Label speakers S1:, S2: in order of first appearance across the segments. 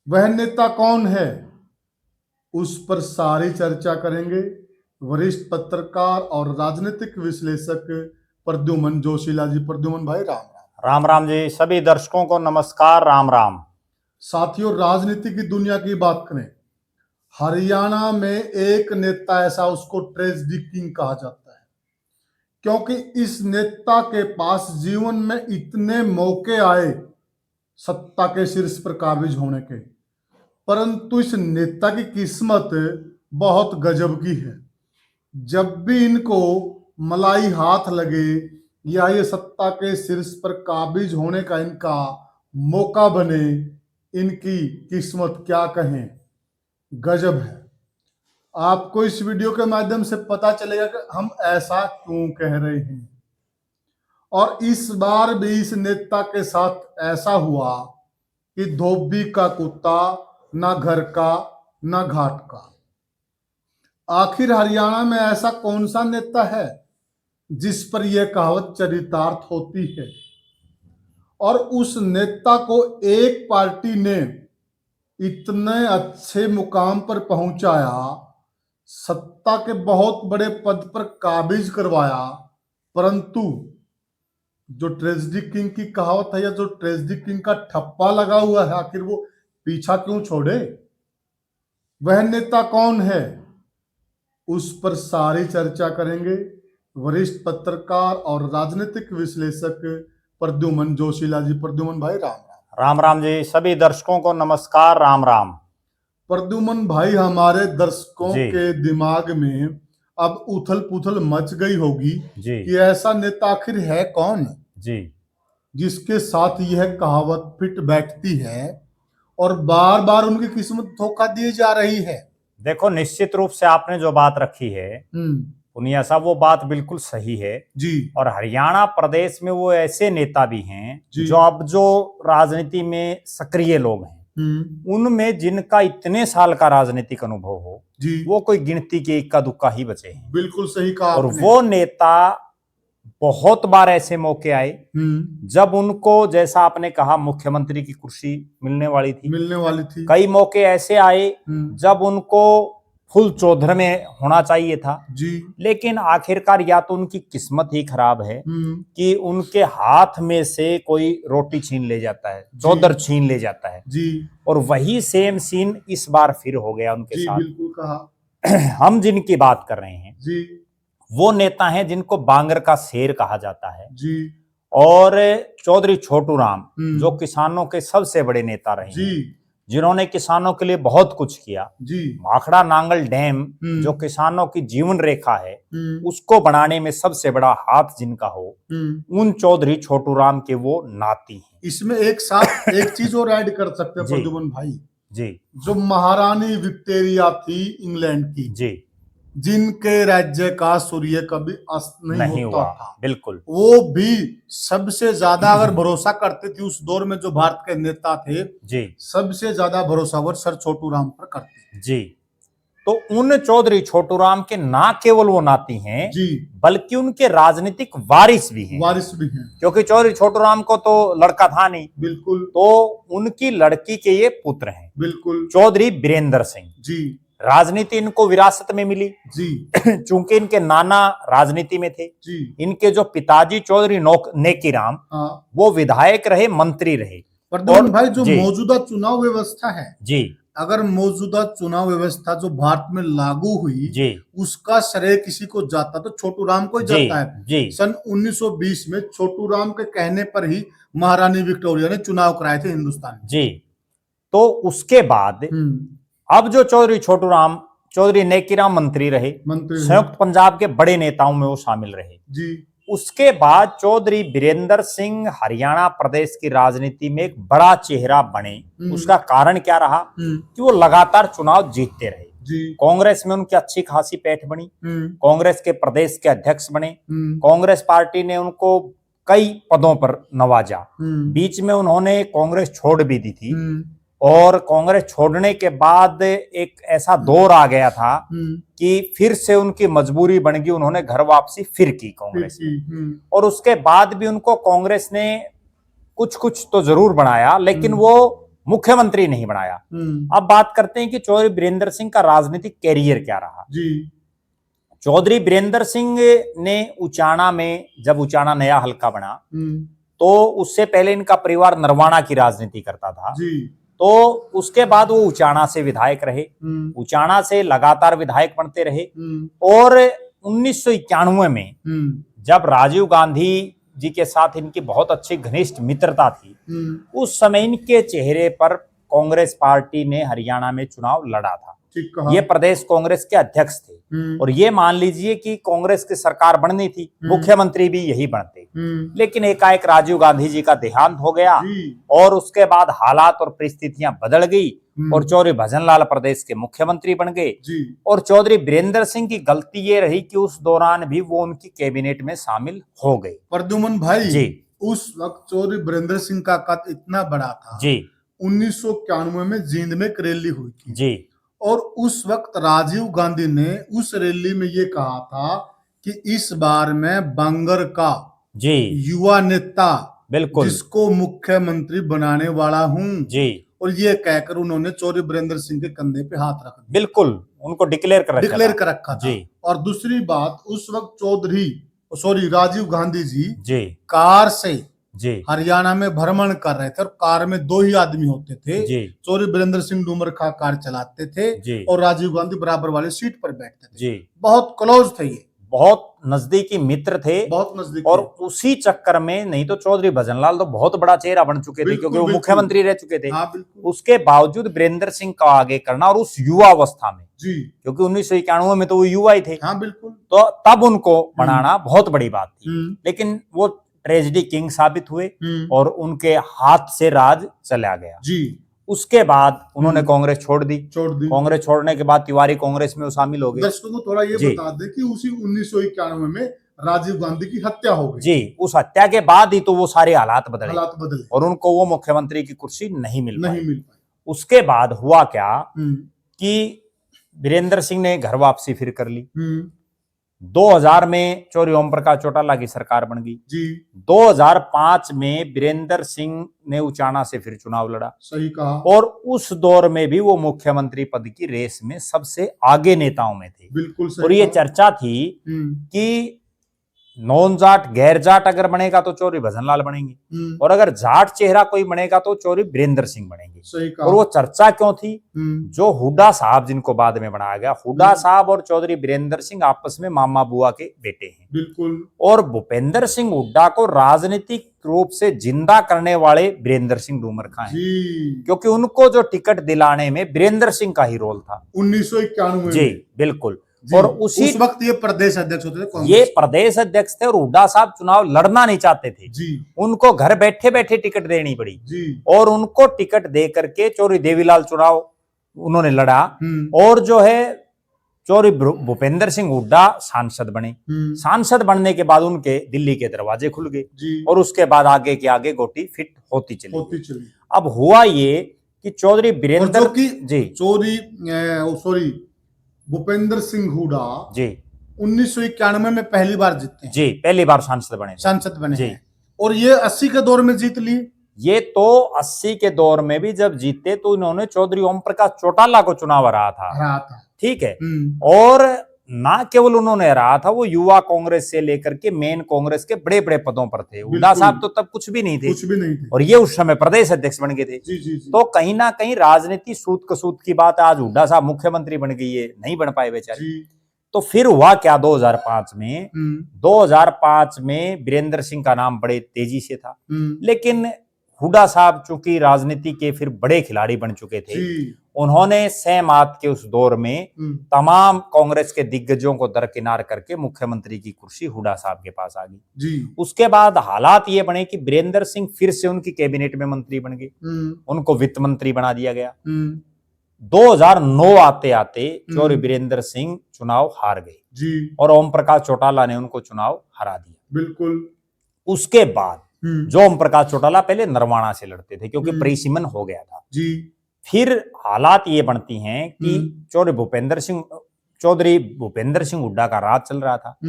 S1: वह नेता कौन है, उस पर सारी चर्चा करेंगे वरिष्ठ पत्रकार और राजनीतिक विश्लेषक प्रद्युमन जोशीला जी। प्रद्युमन भाई राम राम।
S2: राम राम जी। सभी दर्शकों को नमस्कार। राम राम।
S1: साथियों, राजनीति की दुनिया की बात करें, हरियाणा में एक नेता ऐसा, उसको ट्रेजेडी किंग कहा जाता है, क्योंकि इस नेता के पास जीवन में इतने मौके आए सत्ता के शीर्ष पर काबिज होने के, परंतु इस नेता की किस्मत बहुत गजब की है। जब भी इनको मलाई हाथ लगे या ये सत्ता के शीर्ष पर काबिज होने का इनका मौका बने, इनकी किस्मत क्या कहें, गजब है। आपको इस वीडियो के माध्यम से पता चलेगा कि हम ऐसा क्यों कह रहे हैं। और इस बार भी इस नेता के साथ ऐसा हुआ कि धोबी का कुत्ता ना घर का ना घाट का। आखिर हरियाणा में ऐसा कौन सा नेता है जिस पर यह कहावत चरितार्थ होती है, और उस नेता को एक पार्टी ने इतने अच्छे मुकाम पर पहुंचाया, सत्ता के बहुत बड़े पद पर काबिज करवाया, परंतु जो ट्रेजेडी किंग की कहावत है या जो ट्रेजेडी किंग का ठप्पा लगा हुआ है, आखिर वो पीछा क्यों छोड़े। वह नेता कौन है, उस पर सारी चर्चा करेंगे वरिष्ठ पत्रकार और राजनीतिक विश्लेषक प्रद्युमन जोशीला जी। प्रद्युमन भाई राम राम।
S2: राम राम जी। सभी दर्शकों को नमस्कार। राम राम।
S1: प्रद्युमन भाई, हमारे दर्शकों
S2: जी।
S1: के दिमाग में अब उथल पुथल मच गई होगी
S2: जी
S1: कि ऐसा नेता आखिर है कौन
S2: जी
S1: जिसके साथ यह कहावत फिट बैठती है और बार बार उनकी किस्मत धोखा दी जा रही है।
S2: देखो, निश्चित रूप से आपने जो बात रखी है पुनिया साहब, वो बात बिल्कुल सही है
S1: जी।
S2: और हरियाणा प्रदेश में वो ऐसे नेता भी हैं
S1: जी।
S2: जो राजनीति में सक्रिय लोग हैं, उनमें जिनका इतने साल का राजनीतिक अनुभव हो
S1: जी,
S2: वो कोई गिनती के इक्का दुक्का ही बचे हैं।
S1: बिल्कुल सही कहा
S2: और
S1: आपने।
S2: वो नेता बहुत बार ऐसे मौके आए जब उनको, जैसा आपने कहा, मुख्यमंत्री की कुर्सी मिलने वाली थी। कई मौके ऐसे आए जब उनको फुल चौधर में होना चाहिए था जी। लेकिन आखिरकार या तो उनकी किस्मत ही खराब है कि उनके हाथ में से कोई रोटी छीन ले जाता है, चौधर छीन ले जाता है जी। और वही सेम सीन इस बार फिर हो गया उनके
S1: जी,
S2: साथ।
S1: बिल्कुल कहा।
S2: हम जिनकी बात कर रहे हैं
S1: जी, वो
S2: नेता हैं जिनको बांगर का शेर कहा जाता है
S1: जी।
S2: और चौधरी छोटू राम, जो किसानों के सबसे बड़े नेता रहे
S1: जी,
S2: जिन्होंने किसानों के लिए बहुत कुछ किया जी। भाखड़ा नांगल डैम जो किसानों की जीवन रेखा है उसको बनाने में सबसे बड़ा हाथ जिनका हो, उन चौधरी छोटू राम के वो नाती हैं।
S1: इसमें एक साथ एक चीज और ऐड कर सकते हैं प्रद्युमन भाई जी। जो महारानी विक्टोरिया थी इंग्लैंड की जी, जिनके राज्य का सूर्य कभी अस्त नहीं होता था,
S2: बिल्कुल,
S1: वो भी सबसे ज्यादा अगर भरोसा करते थे उस दौर में, जो भारत के नेता थे जी, सबसे ज्यादा भरोसावर सर छोटू राम पर करते
S2: जी। तो उन चौधरी छोटू राम के ना केवल वो नाती हैं जी, बल्कि उनके राजनीतिक वारिस भी हैं। क्योंकि चौधरी छोटू राम को तो लड़का था नहीं, बिल्कुल, तो उनकी लड़की के ये पुत्र हैं, बिल्कुल, चौधरी बीरेंद्र सिंह जी। राजनीति इनको विरासत में मिली जी, चूंकि इनके नाना राजनीति में थे जी। इनके जो पिताजी चौधरी नेकीराम, वो विधायक रहे, मंत्री रहे।
S1: प्रद्युमन भाई, जो मौजूदा चुनाव व्यवस्था है जी, अगर मौजूदा चुनाव व्यवस्था जो भारत में लागू हुई जी, उसका श्रेय किसी को जाता तो छोटू राम को ही जाता है जी। सन 1920 में छोटू राम के कहने पर ही महारानी विक्टोरिया ने चुनाव कराए थे हिंदुस्तान
S2: जी। तो उसके बाद अब जो चौधरी छोटू राम, चौधरी नेकीराम मंत्री रहे, संयुक्त पंजाब के बड़े नेताओं में वो शामिल रहे जी। उसके बाद चौधरी बीरेंद्र सिंह हरियाणा प्रदेश की राजनीति में एक बड़ा चेहरा बने। उसका कारण क्या रहा कि वो लगातार चुनाव जीतते रहे जी। कांग्रेस में उनकी अच्छी खासी पैठ बनी, कांग्रेस के प्रदेश के अध्यक्ष बने, कांग्रेस पार्टी ने उनको कई पदों पर नवाजा। बीच में उन्होंने कांग्रेस छोड़ भी दी थी और कांग्रेस छोड़ने के बाद एक ऐसा दौर आ गया था कि फिर से उनकी मजबूरी बन गई, उन्होंने घर वापसी फिर की कांग्रेस में। और उसके बाद भी उनको कांग्रेस ने कुछ कुछ तो जरूर बनाया, लेकिन वो मुख्यमंत्री नहीं बनाया। अब बात करते हैं कि चौधरी बीरेंद्र सिंह का राजनीतिक कैरियर क्या रहा।
S1: जी।
S2: चौधरी बीरेंद्र सिंह ने उचाना में, जब उचाना नया हल्का बना तो उससे पहले इनका परिवार नरवाना की राजनीति करता था।
S1: जी।
S2: तो उसके बाद वो उचाना से विधायक रहे, उचाना से लगातार विधायक बनते रहे। और 1991 में जब राजीव गांधी जी के साथ इनकी बहुत अच्छी घनिष्ठ मित्रता थी, उस समय इनके चेहरे पर कांग्रेस पार्टी ने हरियाणा में चुनाव लड़ा था। ये प्रदेश कांग्रेस के अध्यक्ष थे और ये मान लीजिए कि कांग्रेस की सरकार बननी थी, मुख्यमंत्री भी यही बनते। लेकिन एकाएक राजीव गांधी जी का देहांत हो गया और उसके बाद हालात और परिस्थितियां बदल गई और चौधरी भजनलाल प्रदेश के मुख्यमंत्री बन गए। और चौधरी बीरेंद्र सिंह की गलती ये रही कि उस दौरान भी वो उनकी कैबिनेट में शामिल हो गए।
S1: प्रद्युमन भाई
S2: जी,
S1: उस वक्त चौधरी बीरेंद्र सिंह का कद इतना बड़ा था
S2: जी,
S1: 1991 में जींद में एक रैली हुई थी
S2: जी,
S1: और उस वक्त राजीव गांधी ने उस रैली में ये कहा था कि इस बार मैं बंगर का
S2: जी,
S1: युवा नेता
S2: बिल्कुल,
S1: जिसको मुख्यमंत्री बनाने वाला हूं।
S2: जी,
S1: और ये कहकर उन्होंने चौधरी बीरेंद्र सिंह के कंधे पे हाथ रख दिया।
S2: बिल्कुल उनको डिक्लेयर कर
S1: रखा था।
S2: जी।
S1: और दूसरी बात, उस वक्त राजीव गांधी
S2: जी
S1: कार से
S2: जी
S1: हरियाणा में भ्रमण कर रहे थे और कार में 2 ही आदमी होते थे।
S2: जी।
S1: चौधरी बीरेंद्र सिंह डूमर खा कार चलाते थे
S2: जी।
S1: और राजीव गांधी बराबर वाले सीट पर बैठते थे।
S2: जी।
S1: बहुत क्लोज थे, ये
S2: बहुत नजदीकी मित्र थे,
S1: बहुत नजदीक।
S2: और उसी चक्कर में, नहीं तो चौधरी भजनलाल तो बहुत बड़ा चेहरा बन चुके थे क्योंकि वो मुख्यमंत्री रह चुके थे। उसके बावजूद बीरेंद्र सिंह का आगे करना, और उस युवा अवस्था में, जी, क्योंकि 1991 में तो वो युवा ही थे।
S1: हाँ बिल्कुल।
S2: तो तब उनको बनाना बहुत बड़ी बात थी। लेकिन वो ट्रेजेडी किंग साबित हुए और उनके हाथ से राज चला गया। जी। उसके बाद उन्होंने कांग्रेस छोड़ दी। कांग्रेस छोड़ने के बाद तिवारी कांग्रेस में वो शामिल हो गए।
S1: दर्शकों को थोड़ा ये बता दें कि उसी 1991 में राजीव गांधी की हत्या हो गई।
S2: जी, उस हत्या के बाद ही तो वो सारे हालात बदले और उनको वो मुख्यमंत्री की कुर्सी नहीं मिल पाई। उसके बाद हुआ क्या कि बीरेंद्र सिंह ने घर वापसी फिर कर ली। 2000 में चौधरी ओम प्रकाश चौटाला की सरकार बन गई। जी। 2005 में बीरेंद्र सिंह ने उचाना से फिर चुनाव लड़ा। सही कहा। और उस दौर में भी वो मुख्यमंत्री पद की रेस में सबसे आगे नेताओं में थे। बिल्कुल सही। और ये चर्चा थी कि नॉन जाट गैर जाट अगर बनेगा तो चौधरी भजनलाल बनेंगे और अगर जाट चेहरा कोई बनेगा तो चौधरी बीरेंद्र सिंह बनेंगे। सही कहा। और वो चर्चा क्यों थी? जो हुड्डा साहब, जिनको बाद में बनाया गया, हुड्डा साहब और चौधरी बीरेंद्र सिंह आपस में मामा बुआ के बेटे हैं। बिल्कुल। और भूपेंद्र सिंह हुड्डा को राजनीतिक रूप से जिंदा करने वाले बीरेंद्र सिंह डूमर खां हैं, क्योंकि उनको जो टिकट दिलाने में बीरेंद्र सिंह का ही रोल था 1991 जी। बिल्कुल। और उस
S1: वक्त ये प्रदेश अध्यक्ष होते थे,
S2: ये प्रदेश अध्यक्ष थे और हुड्डा साहब चुनाव लड़ना नहीं चाहते थे जी। उनको घर बैठे बैठे टिकट देनी पड़ी जी। और उनको टिकट दे करके चौधरी देवीलाल चुनाव उन्होंने लड़ा और जो है चौधरी भूपेंद्र सिंह हुड्डा सांसद बने। सांसद बनने के बाद उनके दिल्ली के दरवाजे खुल गए और उसके बाद आगे के आगे गोटी फिट होती चली। अब हुआ ये कि चौधरी बीरेंद्र
S1: जी भूपेंद्र सिंह हुड्डा जी 1991 में पहली बार जीते हैं।
S2: जी, पहली बार सांसद बने
S1: जी। और ये 80 के दौर में जीत लिए।
S2: ये तो 80 के दौर में भी जब जीते तो इन्होंने चौधरी ओम प्रकाश चौटाला को चुनाव हराया था। ठीक है। और ना केवल उन्होंने हराया था, वो युवा कांग्रेस से लेकर के मेन कांग्रेस के बड़े बड़े पदों पर थे। हुड्डा साहब तो तब कुछ भी नहीं थे और ये उस समय प्रदेश अध्यक्ष बन गए थे। जी। तो कहीं ना कहीं राजनीति सूत कसूत की बात, आज हुड्डा साहब मुख्यमंत्री बन गई है, नहीं बन पाए बेचारे। तो फिर हुआ क्या 2005 में? 2005 में बीरेंद्र सिंह का नाम बड़े तेजी से था, लेकिन हुड्डा साहब चूंकि राजनीति के फिर बड़े खिलाड़ी बन चुके थे, उन्होंने सहमात के उस दौर में तमाम कांग्रेस के दिग्गजों को दरकिनार करके मुख्यमंत्री की कुर्सी हुड्डा साहब के पास आ गई जी। उसके बाद हालात ये बने कि बीरेंद्र सिंह फिर से उनकी कैबिनेट में मंत्री बन गए, उनको वित्त मंत्री बना दिया गया। 2009 आते आते चौधरी बीरेंद्र सिंह चुनाव हार गए जी और ओम प्रकाश चौटाला ने उनको चुनाव हरा दिया। बिल्कुल। उसके बाद जो ओम प्रकाश चौटाला पहले नरवाना से लड़ते थे क्योंकि परिसीमन हो गया था जी। फिर हालात ये बनती हैं कि चौधरी भूपेंद्र सिंह चौधरी भूपेंद्र सिंह हुड्डा का राज चल रहा था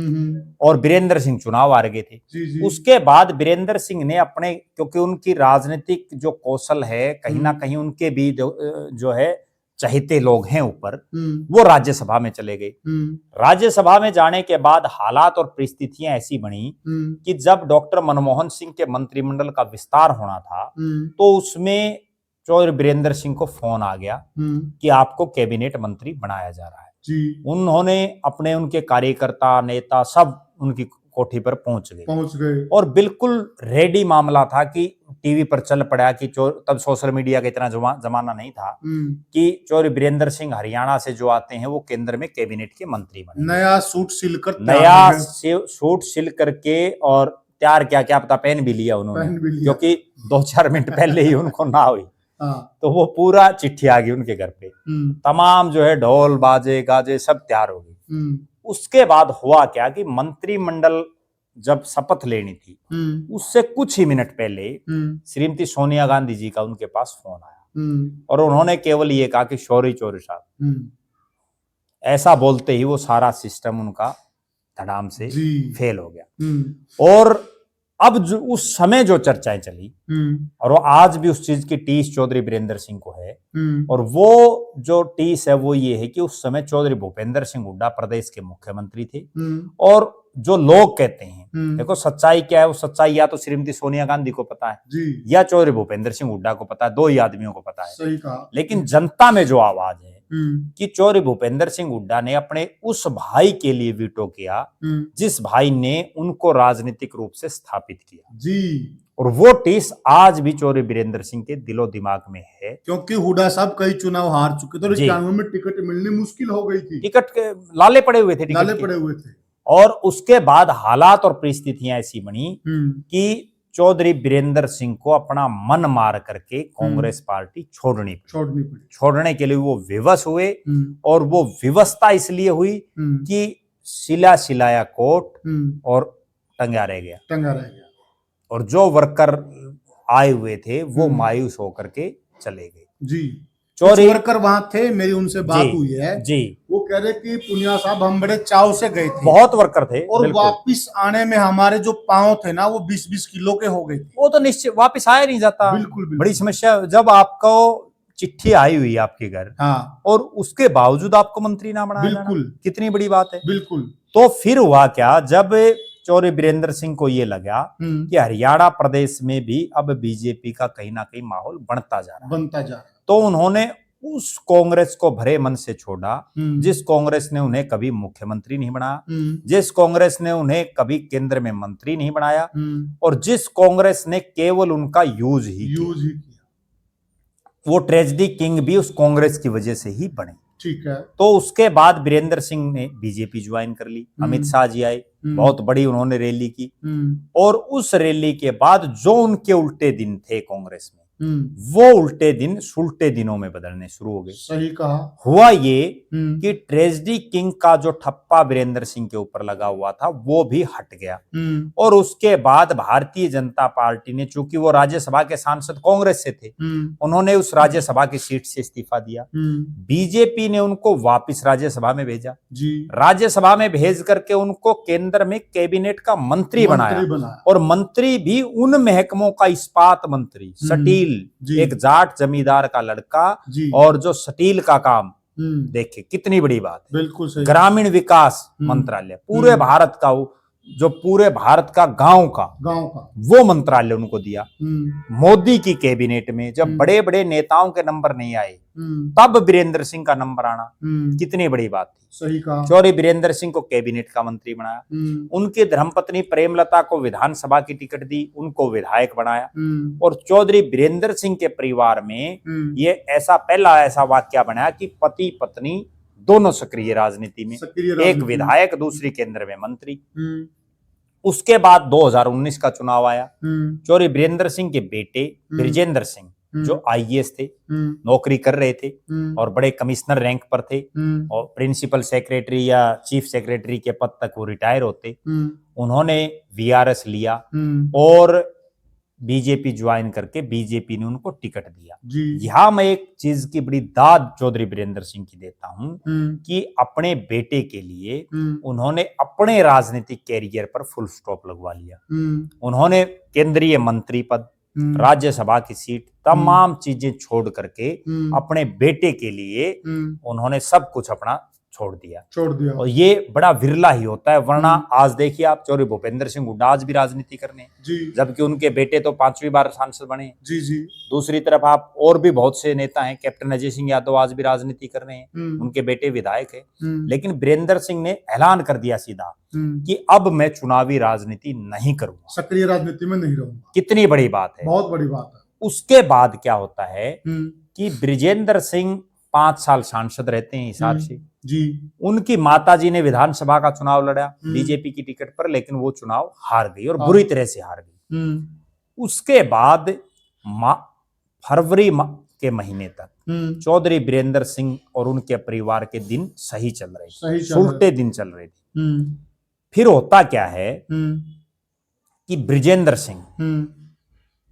S2: और बीरेंद्र सिंह चुनाव हार गए थे।
S1: जी।
S2: उसके बाद बीरेंद्र सिंह ने अपने, क्योंकि उनकी राजनीतिक जो कौशल है कहीं ना कहीं उनके भी जो है चहेते लोग हैं ऊपर, वो राज्यसभा में चले गए। राज्यसभा में जाने के बाद हालात और परिस्थितियां ऐसी बनी कि जब डॉक्टर मनमोहन सिंह के मंत्रिमंडल का विस्तार होना था तो उसमें चौधरी बीरेंद्र सिंह को फोन आ गया कि आपको कैबिनेट मंत्री बनाया जा रहा है।
S1: जी।
S2: उन्होंने अपने, उनके कार्यकर्ता नेता सब उनकी कोठी पर पहुंच गए और बिल्कुल रेडी मामला था कि टीवी पर चल पड़ा कि तब सोशल मीडिया का इतना जमाना नहीं था कि चौधरी बीरेंद्र सिंह हरियाणा से जो आते हैं वो केंद्र में कैबिनेट के मंत्री बने,
S1: नया सूट
S2: सिल करके और तैयार क्या पता पहन भी लिया उन्होंने, क्योंकि 2-4 मिनट पहले ही उनको ना हुई तो वो पूरा चिट्ठी आ गई उनके घर पे, तमाम जो है ढोल बाजे गाजे सब तैयार हो गई। उसके बाद हुआ क्या कि मंत्रिमंडल जब शपथ लेनी थी उससे कुछ ही मिनट पहले श्रीमती सोनिया गांधी जी का उनके पास फोन आया और उन्होंने केवल ये कहा कि चौधरी साहब, ऐसा बोलते ही वो सारा सिस्टम उनका धड़ाम से फेल हो गया। और अब जो उस समय जो चर्चाएं चली और वो आज भी उस चीज की टीस चौधरी बीरेंद्र सिंह को है, और वो जो टीस है वो ये है कि उस समय चौधरी भूपेंद्र सिंह हुड्डा प्रदेश के मुख्यमंत्री थे और जो लोग कहते हैं, देखो सच्चाई क्या है, वो सच्चाई या तो श्रीमती सोनिया गांधी को पता है या चौधरी भूपेंद्र सिंह हुड्डा को पता है, दो ही आदमियों को पता है।
S1: सही कहा।
S2: लेकिन जनता में जो आवाज है कि चौधरी भूपेंद्र सिंह हुड्डा ने अपने उस भाई के लिए वीटो किया जिस भाई ने उनको राजनीतिक रूप से स्थापित किया जी, और वो टीस आज भी चौधरी बीरेंद्र सिंह के दिलो दिमाग में है,
S1: क्योंकि हुड्डा साहब कई चुनाव हार चुके थे, 91 में टिकट मिलनी मुश्किल हो गई थी,
S2: टिकट के लाले पड़े हुए थे। और उसके बाद हालात और परिस्थितियां ऐसी बनी कि चौधरी बीरेंद्र सिंह को अपना मन मार करके कांग्रेस पार्टी छोड़नी पड़ी। छोड़ने के लिए वो विवश हुए और वो विवशता इसलिए हुई कि सिलाया कोट और टंगा रह गया और जो वर्कर आए हुए थे वो मायूस होकर के चले गए जी।
S1: चौधरी वर्कर वहां थे, मेरी उनसे बात हुई है जी, वो कह रहे कि पुनिया साहब हम बड़े चाव से गए थे,
S2: बहुत वर्कर थे
S1: और वापिस आने में हमारे जो पांव थे ना वो 20-20 किलो के हो गए थे।
S2: वो तो निश्चित वापिस आया नहीं जाता।
S1: बिल्कुल।
S2: बड़ी समस्या, जब आपको चिट्ठी आई हुई आपके घर और उसके बावजूद आपको मंत्री ना बनाया, बिल्कुल कितनी बड़ी बात है।
S1: बिल्कुल।
S2: तो फिर हुआ क्या, जब चौधरी बीरेंद्र सिंह को ये लगा कि हरियाणा प्रदेश में भी अब बीजेपी का कहीं ना कहीं माहौल बनता जा रहा है, तो उन्होंने उस कांग्रेस को भरे मन से छोड़ा जिस कांग्रेस ने उन्हें कभी मुख्यमंत्री नहीं बनाया, जिस कांग्रेस ने उन्हें कभी केंद्र में मंत्री नहीं बनाया, और जिस कांग्रेस ने केवल उनका यूज ही किया। वो ट्रेजेडी किंग भी उस कांग्रेस की वजह से ही बने।
S1: ठीक है।
S2: तो उसके बाद बीरेंद्र सिंह ने बीजेपी ज्वाइन कर ली, अमित शाह जी आए, बहुत बड़ी उन्होंने रैली की, और उस रैली के बाद जो उनके उल्टे दिन थे कांग्रेस में, वो उल्टे दिन सुलटे दिनों में बदलने शुरू हो गए।
S1: सही कहा।
S2: हुआ ये कि ट्रेजेडी किंग का जो ठप्पा बीरेंद्र सिंह के ऊपर लगा हुआ था वो भी हट गया, और उसके बाद भारतीय जनता पार्टी ने, चूंकि वो राज्यसभा के सांसद कांग्रेस से थे, उन्होंने उस राज्यसभा की सीट से इस्तीफा दिया। बीजेपी ने उनको वापस राज्यसभा में भेजा जी। राज्यसभा में भेज करके उनको केंद्र में कैबिनेट का मंत्री बनाया, और मंत्री भी उन महकमों का इस्पात मंत्री, स्टील, एक जाट जमींदार का लड़का, और जो स्टील का काम, देखिए कितनी बड़ी बात है।
S1: बिल्कुल सही।
S2: ग्रामीण विकास मंत्रालय, पूरे भारत का, जो पूरे भारत का गांव का वो मंत्रालय उनको दिया। मोदी की कैबिनेट में जब बड़े बड़े नेताओं के नंबर नहीं आए तब बीरेंद्र सिंह का नंबर आना कितनी बड़ी बात थी।
S1: सही कहा।
S2: चौधरी बीरेंद्र सिंह को कैबिनेट का मंत्री बनाया, उनकी धर्मपत्नी प्रेमलता को विधानसभा की टिकट दी, उनको विधायक बनाया, और चौधरी बीरेंद्र सिंह के परिवार में ये पहला ऐसा वाक्य बनाया कि पति पत्नी दोनों सक्रिय राजनीति में, एक विधायक दूसरी केंद्र में मंत्री। उसके बाद 2019 का चुनाव आया, चौधरी बीरेंद्र सिंह के बेटे ब्रिजेंद्र सिंह जो आईएएस थे, नौकरी कर रहे थे और बड़े कमिश्नर रैंक पर थे, और प्रिंसिपल सेक्रेटरी या चीफ सेक्रेटरी के पद तक वो रिटायर होते, उन्होंने वीआरएस लिया और बीजेपी ज्वाइन करके बीजेपी ने उनको टिकट दिया।
S1: जी।
S2: यहां मैं एक चीज की बड़ी दाद चौधरी बीरेंद्र सिंह की देता हूं कि अपने बेटे के लिए उन्होंने अपने राजनीतिक कैरियर पर फुल स्टॉप लगवा लिया। उन्होंने केंद्रीय मंत्री पद, राज्यसभा की सीट, तमाम चीजें छोड़ करके अपने बेटे के लिए उन्होंने सब कुछ अपना छोड़ दिया। और ये बड़ा विरला ही होता है, वरना आज देखिए आप चौधरी भूपेंद्र सिंह हुड्डा आज भी राजनीति करने, जबकि उनके बेटे तो 5वीं बार सांसद बने।
S1: जी।
S2: दूसरी तरफ आप और भी बहुत से नेता हैं, कैप्टन अजय सिंह यादव आज भी राजनीति कर रहे हैं, उनके बेटे विधायक है। लेकिन बीरेंद्र सिंह ने ऐलान कर दिया सीधा कि अब मैं चुनावी राजनीति नहीं करूंगा,
S1: सक्रिय राजनीति में नहीं रहूंगा।
S2: कितनी बड़ी बात है,
S1: बहुत बड़ी बात है।
S2: उसके बाद क्या होता है कि बृजेंद्र सिंह 5 साल सांसद रहते हैं हिसार से।
S1: जी।
S2: उनकी माताजी ने विधानसभा का चुनाव लड़ा बीजेपी की टिकट पर, लेकिन वो चुनाव हार गई और बुरी तरह से हार गई। उसके बाद फरवरी के महीने तक चौधरी बीरेंद्र सिंह और उनके परिवार के दिन सही चल रहे थे, सुलटे दिन चल रहे थे। फिर होता क्या है कि बृजेंद्र सिंह,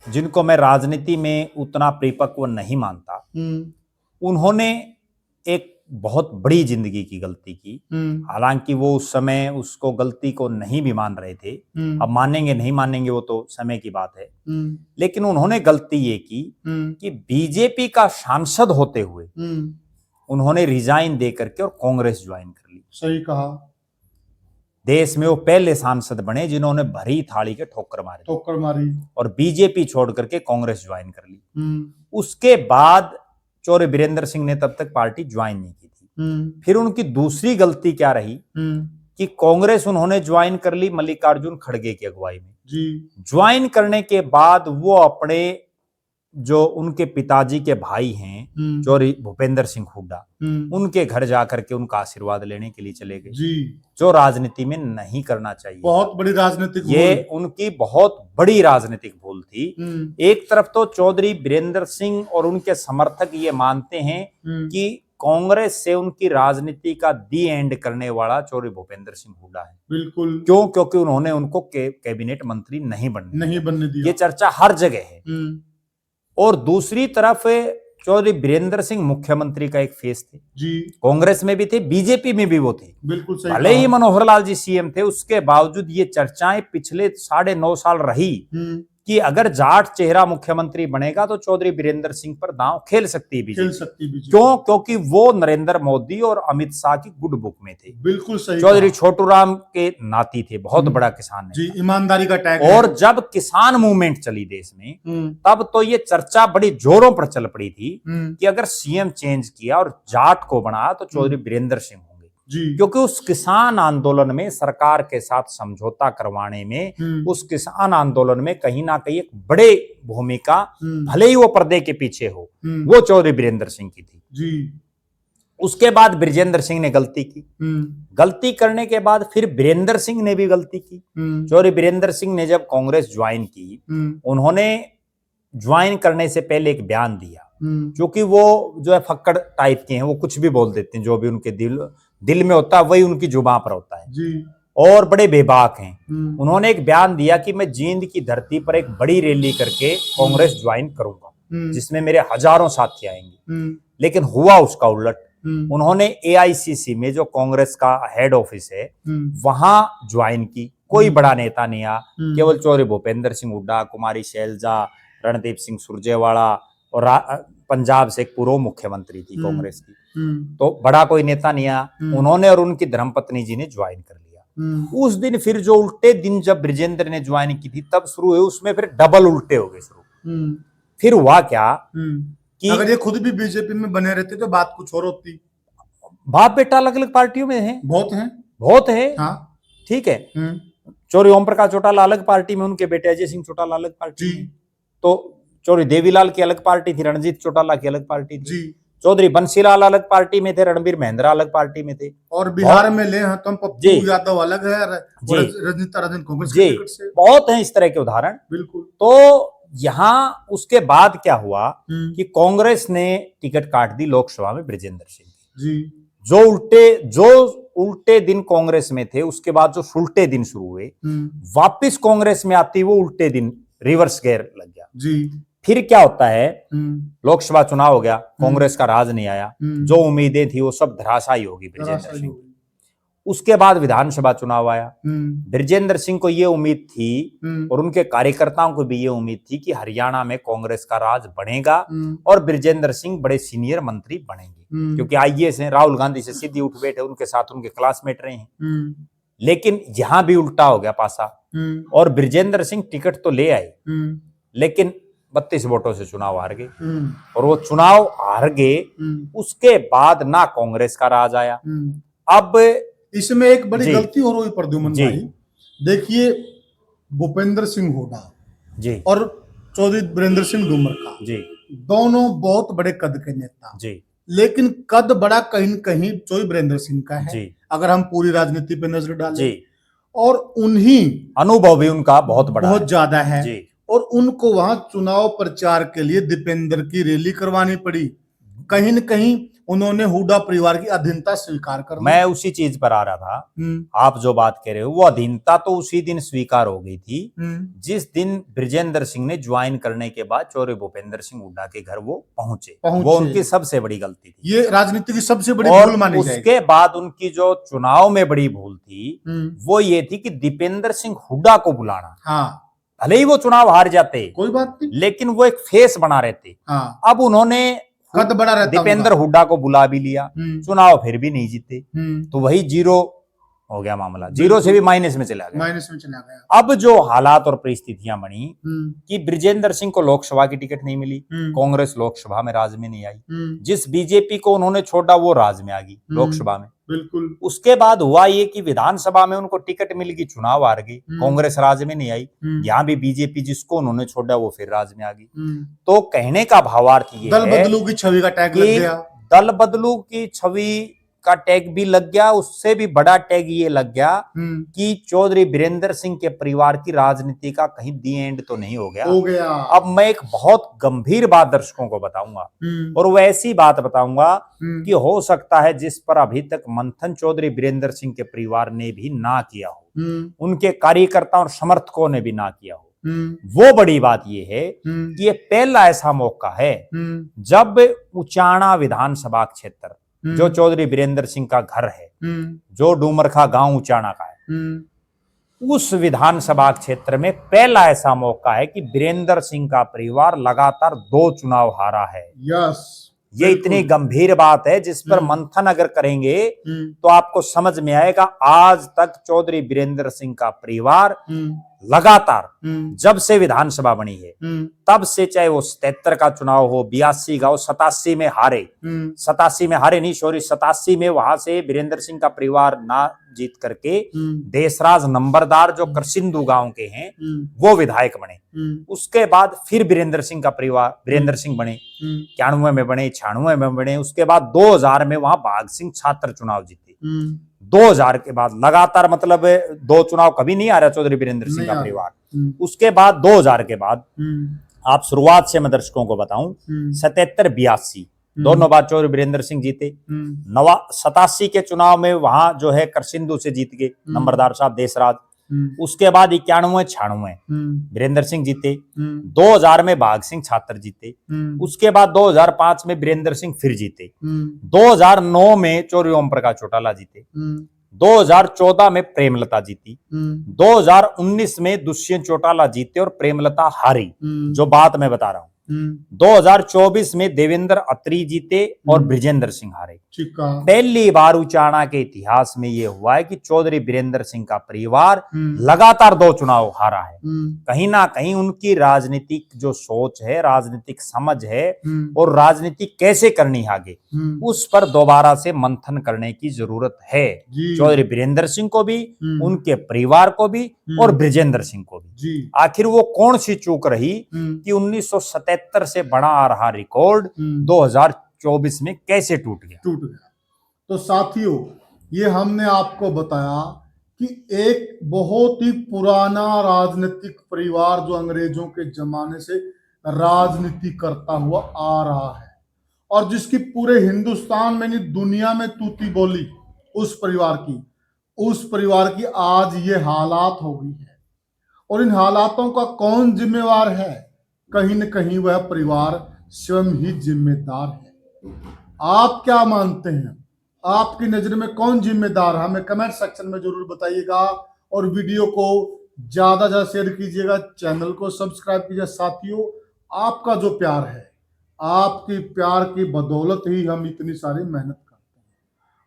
S2: जिनको मैं राजनीति में उतना परिपक्व नहीं मानता, उन्होंने एक बहुत बड़ी जिंदगी की गलती की। हालांकि वो उस समय उसको गलती को नहीं भी मान रहे थे, अब मानेंगे नहीं मानेंगे वो तो समय की बात है, लेकिन उन्होंने गलती ये की कि बीजेपी का सांसद होते हुए उन्होंने रिजाइन दे करके और कांग्रेस ज्वाइन कर ली।
S1: सही कहा।
S2: देश में वो पहले सांसद बने जिन्होंने भरी थाली के ठोकर मारी और बीजेपी छोड़ करके कांग्रेस ज्वाइन कर ली। उसके बाद चौधरी बीरेंद्र सिंह ने तब तक पार्टी ज्वाइन नहीं की थी। फिर उनकी दूसरी गलती क्या रही कि कांग्रेस उन्होंने ज्वाइन कर ली मल्लिकार्जुन खड़गे की अगुवाई में। ज्वाइन करने के बाद वो अपने जो उनके पिताजी के भाई हैं चौधरी भूपेंद्र सिंह हुड्डा, उनके घर जाकर के उनका आशीर्वाद लेने के लिए चले गए, जो राजनीति में नहीं करना चाहिए।
S1: बहुत बड़ी राजनीतिक
S2: ये उनकी बहुत बड़ी राजनीतिक भूल थी। एक तरफ तो चौधरी बीरेंद्र सिंह और उनके समर्थक ये मानते हैं कि कांग्रेस से उनकी राजनीति का दी एंड करने वाला चौधरी भूपेंद्र सिंह हुड्डा है।
S1: बिल्कुल।
S2: क्यों? क्योंकि उन्होंने उनको कैबिनेट मंत्री नहीं बनने दिया। ये चर्चा हर जगह है। और दूसरी तरफ चौधरी बीरेंद्र सिंह मुख्यमंत्री का एक फेस थे, कांग्रेस में भी थे, बीजेपी में भी वो थे।
S1: बिल्कुल सही।
S2: भले ही मनोहर लाल जी सीएम थे, उसके बावजूद ये चर्चाएं पिछले 9.5 साल रही कि अगर जाट चेहरा मुख्यमंत्री बनेगा तो चौधरी बीरेंद्र सिंह पर दांव खेल सकती है बीजेपी। क्यों? क्योंकि वो नरेंद्र मोदी और अमित शाह की गुड बुक में थे।
S1: बिल्कुल सही।
S2: चौधरी छोटू राम के नाती थे, बहुत बड़ा किसान
S1: जी, ईमानदारी का टैग।
S2: और जब किसान मूवमेंट चली देश में, तब तो ये चर्चा बड़ी जोरों पर चल पड़ी थी कि अगर सीएम चेंज किया और जाट को बनाया तो चौधरी बीरेंद्र सिंह, क्योंकि उस किसान आंदोलन में सरकार के साथ समझौता करवाने में, उस किसान आंदोलन में कहीं ना कहीं एक बड़े भूमिका, भले ही वो पर्दे के पीछे हो, वो चौधरी बीरेंद्र सिंह की थी। उसके बाद बृजेंद्र सिंह ने गलती की। गलती करने के बाद फिर बीरेंद्र सिंह ने भी गलती की। चौधरी बीरेंद्र सिंह ने जब कांग्रेस ज्वाइन की, उन्होंने ज्वाइन करने से पहले एक बयान दिया, क्योंकि वो जो है फक्कड़ टाइप के हैं, वो कुछ भी बोल देते हैं, जो भी उनके दिल में होता है वही उनकी जुबान पर होता है, और बड़े बेबाक हैं। उन्होंने एक बयान दिया कि मैं जींद की धरती पर एक बड़ी रैली करके कांग्रेस ज्वाइन करूंगा, जिसमें मेरे हजारों साथी आएंगे। लेकिन हुआ उसका उलट। उन्होंने एआईसीसी में, जो कांग्रेस का हेड ऑफिस है, वहां ज्वाइन की। कोई बड़ा नेता नहीं आया, केवल चौधरी भूपेंद्र सिंह हुड्डा, कुमारी शैलजा, रणदीप सिंह सुरजेवाला और पंजाब से एक पूर्व मुख्यमंत्री थी कांग्रेस की, तो बड़ा कोई नेता नहीं आया। उन्होंने और उनकी धर्मपत्नी जी ने ज्वाइन कर लिया। उस दिन फिर जो उल्टे दिन जब बृजेंद्र ने ज्वाइन की थी, तब शुरू हुए, उसमें फिर डबल उल्टे हो गए शुरू। फिर हुआ क्या कि
S1: अगर ये खुद भी बीजेपी में बने रहते तो बात कुछ और होती।
S2: बाप बेटा अलग अलग पार्टियों में है, बहुत है।
S1: हाँ,
S2: ठीक है। चौधरी ओम प्रकाश चौटाला अलग पार्टी में, उनके बेटे अजय सिंह चौटाला अलग पार्टी में, तो चौधरी देवीलाल की अलग पार्टी थी, रणजीत चौटाला की अलग पार्टी थी, चौधरी बंसीलाल अलग पार्टी में थे, रणबीर महिंद्रा अलग पार्टी में थे।
S1: और बिहार में ले तो पप्पू यादव अलग है, रजनीता राजन कांग्रेस की टिकट से।
S2: बहुत हैं इस तरह के उदाहरण।
S1: बिल्कुल।
S2: तो यहाँ उसके बाद क्या हुआ कि कांग्रेस ने टिकट काट दी लोकसभा में बृजेंद्र सिंह की। जो उल्टे दिन कांग्रेस में थे, उसके बाद जो सुलटे दिन शुरू हुए, वापिस कांग्रेस में आती वो उल्टे दिन रिवर्स गियर लग गया।
S1: जी।
S2: फिर क्या होता है, लोकसभा चुनाव हो गया, कांग्रेस का राज नहीं आया, जो उम्मीदें थी वो सब धराशायी होगी बृजेंद्र सिंह। उसके बाद विधानसभा चुनाव आया, बृजेंद्र सिंह को ये उम्मीद थी और उनके कार्यकर्ताओं को भी ये उम्मीद थी कि हरियाणा में कांग्रेस का राज बढ़ेगा और बृजेंद्र सिंह बड़े सीनियर मंत्री बनेंगे, क्योंकि आईएएस हैं, राहुल गांधी से सीधी उठ बैठे, उनके साथ उनके क्लासमेट रहे हैं। लेकिन यहां भी उल्टा हो गया पासा और बृजेंद्र सिंह टिकट तो ले आए, लेकिन 32 वोटों से चुनाव हार गए और वो चुनाव हार गए। उसके बाद ना कांग्रेस का राज आया। अब
S1: इसमें एक बड़ी गलती हो रही प्रद्युमन भाई, देखिए भूपेंद्र सिंह हुड्डा जी और चौधरी वीरेंद्र सिंह डूमरका जी, दोनों बहुत बड़े कद के नेता जी, लेकिन कद बड़ा कहीं न कहीं चौधरी वीरेंद्र सिंह का है जी, अगर हम पूरी राजनीति पे नजर डालें जी, और उन्हीं अनुभव भी उनका बहुत ज्यादा है जी, और उनको वहां चुनाव प्रचार के लिए दीपेंद्र की रैली करवानी पड़ी। कहीं न कहीं उन्होंने हुड्डा परिवार की अधीनता स्वीकार कर ली। मैं उसी चीज पर आ रहा था, आप जो बात कह रहे हो वो अधीनता तो उसी दिन स्वीकार हो गई थी जिस दिन बृजेंद्र सिंह ने ज्वाइन करने के बाद चौधरी भूपेंद्र सिंह हुड्डा के घर वो पहुंचे। वो उनकी सबसे बड़ी गलती थी, ये राजनीति की सबसे बड़ी भूल मानी जाएगी। उसके बाद उनकी जो चुनाव में बड़ी भूल थी वो ये थी कि दीपेंद्र सिंह हुड्डा को बुलाना। हाँ, भले ही वो चुनाव हार जाते कोई बात नहीं, लेकिन वो एक फेस बना रहते। हाँ, अब उन्होंने कद बड़ा रहता, दीपेंद्र हुड्डा को बुला भी लिया, चुनाव फिर भी नहीं जीते, तो वही जीरो हो गया मामला, जीरो से भी माइनस में चला गया। अब जो हालात और परिस्थितियां बनी कि बृजेंद्र सिंह को लोकसभा की टिकट नहीं मिली, कांग्रेस लोकसभा में राज में नहीं आई, जिस बीजेपी को उन्होंने छोड़ा वो राज में आ गई लोकसभा में। बिल्कुल। उसके बाद हुआ ये कि विधानसभा में उनको टिकट मिल गई, चुनाव हार गई, कांग्रेस राज में नहीं आई, यहाँ भी बीजेपी जिसको उन्होंने छोड़ा वो फिर राज में आ गई। तो कहने का भावार्थ ये दल बदलू की छवि का टैग लग गया, दल बदलू की छवि का टैग भी लग गया। उससे भी बड़ा टैग ये लग गया कि चौधरी वीरेंद्र सिंह के परिवार की राजनीति का कहीं दी एंड तो नहीं हो गया। अब मैं एक बहुत गंभीर बात दर्शकों को बताऊंगा और वो ऐसी बात बताऊंगा कि हो सकता है जिस पर अभी तक मंथन चौधरी वीरेंद्र सिंह के परिवार ने भी ना किया हो, उनके कार्यकर्ताओं और समर्थकों ने भी ना किया हो। वो बड़ी बात ये है कि ये पहला ऐसा मौका है जब उचाना विधानसभा क्षेत्र जो चौधरी वीरेंद्र सिंह का घर है, जो डूमरखा गांव उचाना का है, उस विधानसभा क्षेत्र में पहला ऐसा मौका है कि वीरेंद्र सिंह का परिवार लगातार 2 चुनाव हारा है। यस, ये इतनी गंभीर बात है जिस पर मंथन अगर करेंगे तो आपको समझ में आएगा। आज तक चौधरी वीरेंद्र सिंह का परिवार लगातार जब से विधानसभा बनी है तब से, चाहे वो 77 का चुनाव हो, 82 का हो, 87 में हारे, 87 में वहां से वीरेंद्र सिंह का परिवार ना जीत करके देशराज नंबरदार जो करसिंधु गांव के हैं वो विधायक बने। उसके बाद फिर वीरेंद्र सिंह का परिवार, वीरेंद्र सिंह बने, 91 में बने, 96 में बने। उसके बाद 2000 में वहां भाग सिंह छात्र चुनाव जीते। 2000 के बाद लगातार, मतलब 2 चुनाव कभी नहीं आ रहा चौधरी वीरेंद्र सिंह का परिवार। उसके बाद 2000 के बाद आप शुरुआत से मैं दर्शकों को बताऊं, 77-82 दोनों बार चौधरी वीरेंद्र सिंह जीते। 87 के चुनाव में वहां जो है करसिंधु से जीत गए नंबरदार साहब देशराज। उसके बाद 91-96 वीरेंद्र सिंह जीते। 2000 में भाग सिंह छात्र जीते। उसके बाद 2005 में वीरेंद्र सिंह फिर जीते। 2009 में चौधरी ओम प्रकाश चौटाला जीते। 2014 में प्रेमलता जीती। 2019 में दुष्यंत चौटाला जीते और प्रेमलता हारी, जो बात मैं बता रहा हूं। 2024 में देवेंद्र अत्री जीते और बृजेंद्र सिंह हारे। पहली बार उचाना के इतिहास में यह हुआ है कि चौधरी वीरेंद्र सिंह का परिवार लगातार 2 चुनाव हारा है। कहीं ना कहीं उनकी राजनीतिक जो सोच है, राजनीतिक समझ है और राजनीति कैसे करनी है आगे, उस पर दोबारा से मंथन करने की जरूरत है। चौधरी वीरेंद्र सिंह को भी, उनके परिवार को भी और बृजेंद्र सिंह को भी। आखिर वो कौन सी चूक रही कि 1977 से बना आ रहा रिकॉर्ड 2024 में कैसे टूट गया। तो साथियों, ये हमने आपको बताया कि एक बहुत ही पुराना राजनीतिक परिवार जो अंग्रेजों के जमाने से राजनीति करता हुआ आ रहा है और जिसकी पूरे हिंदुस्तान में नहीं दुनिया में तूती बोली उस परिवार की आज ये हालात हो गई है। और इन हालातों का कौन जिम्मेवार है? कहीं न कहीं वह परिवार स्वयं ही जिम्मेदार है। आप क्या मानते हैं? आपकी नजर में कौन जिम्मेदार है? हमें कमेंट सेक्शन में जरूर बताइएगा और वीडियो को ज्यादा से ज्यादा शेयर कीजिएगा, चैनल को सब्सक्राइब कीजिए। साथियों, आपका जो प्यार है, आपकी प्यार की बदौलत ही हम इतनी सारी मेहनत करते हैं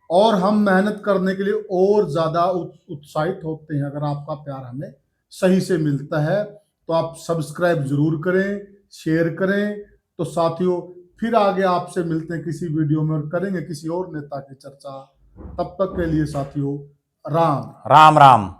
S1: और हम मेहनत करने के लिए और ज्यादा उत्साहित होते हैं। अगर आपका प्यार हमें सही से मिलता है तो आप सब्सक्राइब जरूर करें, शेयर करें। तो साथियों, फिर आगे आपसे मिलते हैं किसी वीडियो में और करेंगे किसी और नेता की चर्चा। तब तक के लिए साथियों, राम
S2: राम।